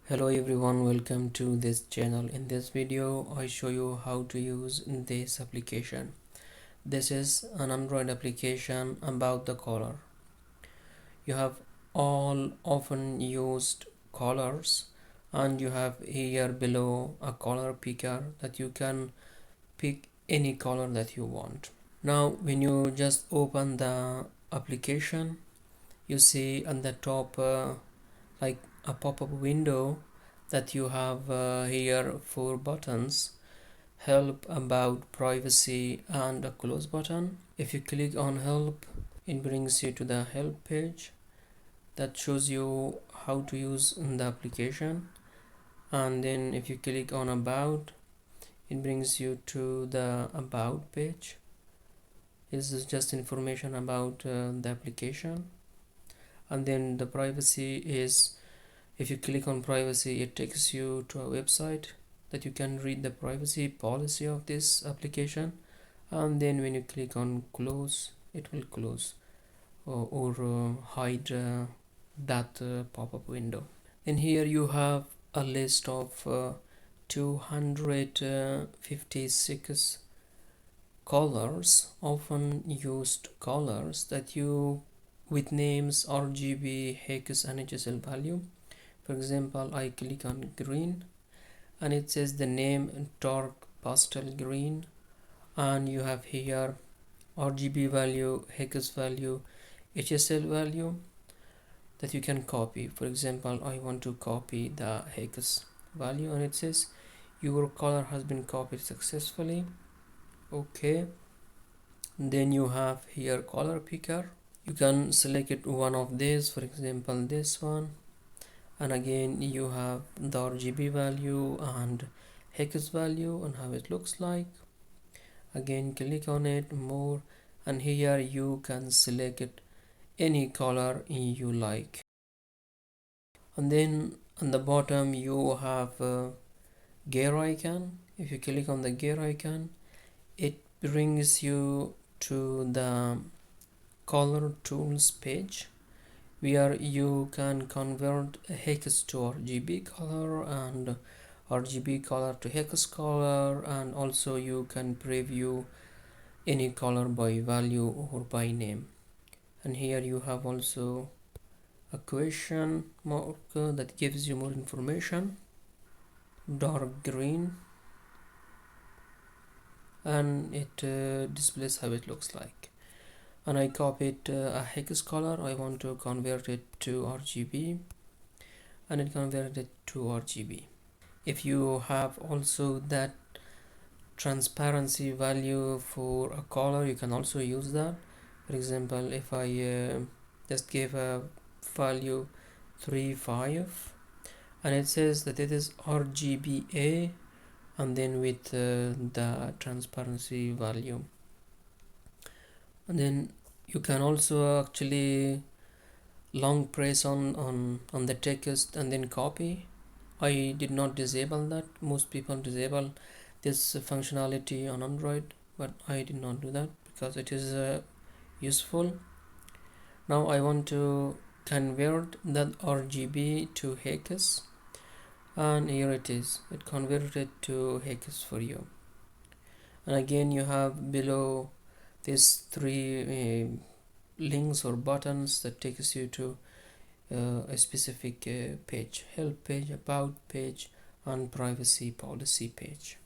Hello everyone, welcome to this channel. In this video I show you how to use this application. This is an Android application about the color. You have all often used colors, and you have here below a color picker that you can pick any color that you want. Now when you just open the application, you see at the top like a pop-up window that you have here 4 buttons: help, about, privacy, and a close button. If you click on help, it brings you to the help page that shows you how to use the application. And then if you click on about, it brings you to the about page. This is just information about the application. And then the privacy is, if you click on privacy, it takes you to a website that you can read the privacy policy of this application. And then when you click on close, it will close or hide that pop-up window. Then here you have a list of 256 colors, often used colors that you with names RGB, hex, and HSL value. For example, I click on green and it says the name dark pastel green, and you have here RGB value, hex value, HSL value that you can copy. For example, I want to copy the hex value and it says your color has been copied successfully. Okay, then you have here color picker. You can select one of these, for example this one, and again you have the RGB value and hex value and how it looks like. Again click on it more, and here you can select any color you like. And then on the bottom you have a gear icon. If you click on the gear icon, it brings you to the color tools page, where you can convert hex to RGB color and RGB color to hex color, and also you can preview any color by value or by name. And here you have also a question mark that gives you more information, dark green, and it displays how it looks like. And I copied a hex color. I want to convert it to RGB, and it converted it to RGB. If you have also that transparency value for a color, you can also use that. For example, if I just give a value 35 and it says that it is RGBA, and then with the transparency value, and then you can also actually long press on the text and then copy. I did not disable that. Most people disable this functionality on Android, but I did not do that because it is useful. Now I want to convert that RGB to hex, and here it is. It converted to hex for you. And again you have below these 3 links or buttons that takes you to a specific page: help page, about page, and privacy policy page.